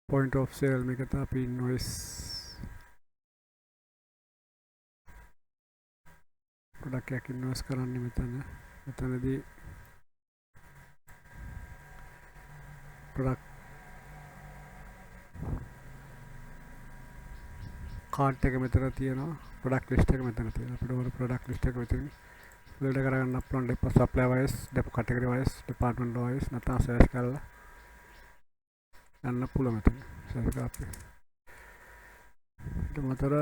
point of sale මේක තමයි අපි invoice product එකක් invoice කරන්නේ මෙතනදී product cart එක මෙතන තියෙනවා product list එක මෙතන තියෙනවා අපිට ඕන product list එක මෙතන build කරගන්න පුළුවන් දෙපා supply wise category wise department wise නැත්නම් search කරලා ගන්න පුළුවන් මෙතන search කරලා ඊට මතර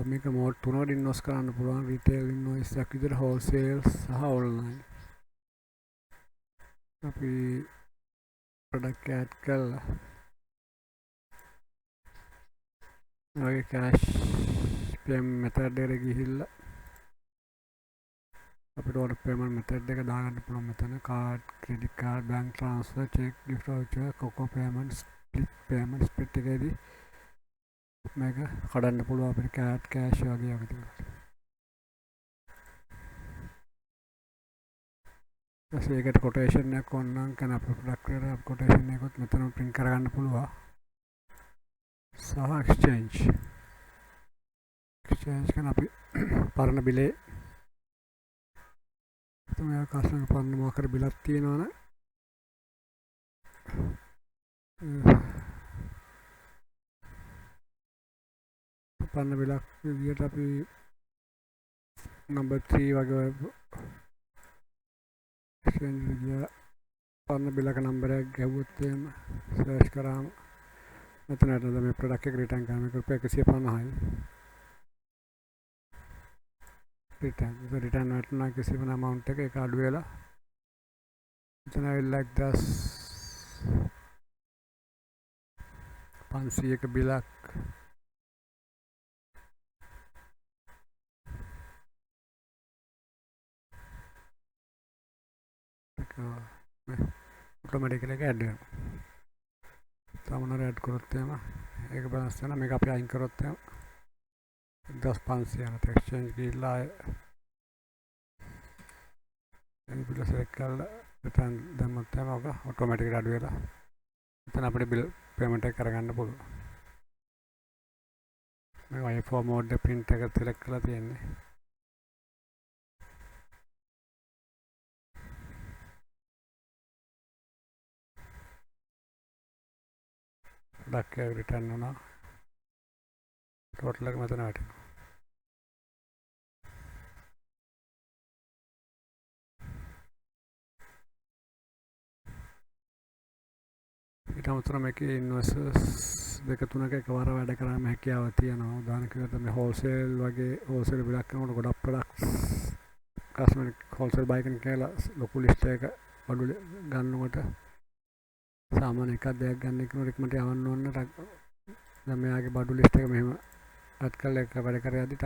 මේක mode තුනකට invoice කරන්න පුළුවන් retail invoice එකක් විදිහට wholesale සහ online අපි product add කරලා ඔය cash payment method එකට ගිහිල්ලා අපිට ඕන payment method එක දාගන්න පුළුවන් මෙතන card credit card bank transfer check gift voucher coco payment split එකේදී මේක කඩන්න පුළුවන් අපිට card cash වගේ යකට ඒකට quotation එකක් ඕන නම් කන අපේ product එකට quotation එකත් මෙතන print කරගන්න පුළුවන් සහ exchange kan අපි පරණ බිලේ තමයි ආකාශයෙන් පරණ මොකක්ද බිලක් තියෙනවනේ පරණ බිලක් විදියට අපි number 3 වගේ exchange විදිය පරණ බිලක number එකක් ගැහුවොත් එහෙම search කරාම මෙතනට මේ product එක return කරන එක රුපියල් 150යි return වටනා කිසිම amount එක ඒක අඩු වෙලා එතන like this 500ක බිලක් automatically add වෙනවා තමනර add කරොත් එහෙම ඒක balance වෙනවා මේක අපි අයින් කරොත් එහෙම 1500 යන exchange ගිහිල්ලා ඒ බිල select කරලා return දැම්මොත් එහෙම ඔක automatically අඩු වෙලා එතන අපිට bill payment එක කරගන්න පුළුවන් මේ i4 mode print එක select කරලා තියෙන්නේ product එක return වුණා total එක මෙතන වැටෙනවා ඊට අමතරව මේකේ invoices දෙක තුනක එකවර වැඩ කරාම හැකියාව තියෙනවා උදාහරණයක් මේ wholesale වගේ wholesale බිලක් කරනකොට ගොඩක් products customer wholesale buy කරන කියලා ලොකු list එක බඩු ගන්නකොට සාමාන්‍ය එකක් දෙයක් ගන්න කෙනෙකුට මට යවන්න ඕන දැන් මෙයාගේ බඩු list එක මෙහෙම අත් කරලා එක වැඩ කර යද්දි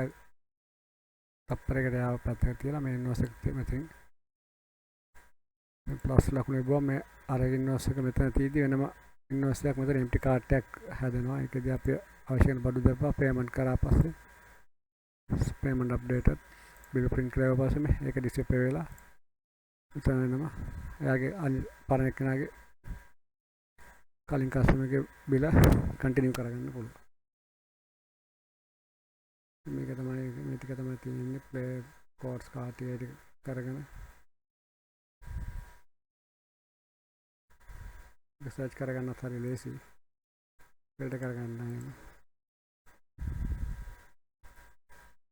තප්පරයකට යාව පැත්තකට තියලා මේ invoice එක මෙතන plus ලකුණු ඉබුවා මේ අර invoice එක මෙතන තියෙදි වෙනම invoice එකක් මෙතන empty cart එකක් හැදෙනවා ඒකදී අපි අවශ්‍ය කරන බඩු දාපුවා payment කරා පස්සේ payment updated bill print කරලා පස්සේ මේක display වෙලා එතන වෙනවා එයාගේ පරණ කෙනාගේ කලින් කස්ටමර්ගේ බිල කන්ටිනියු කරගන්න පුළුවන් මේක තමයි මේ ටික තමයි තියෙන්නේ ප්ලේ කෝඩ්ස් කාට් එක කරගෙන research කරගන්නත් හරි ලේසි build කරගන්න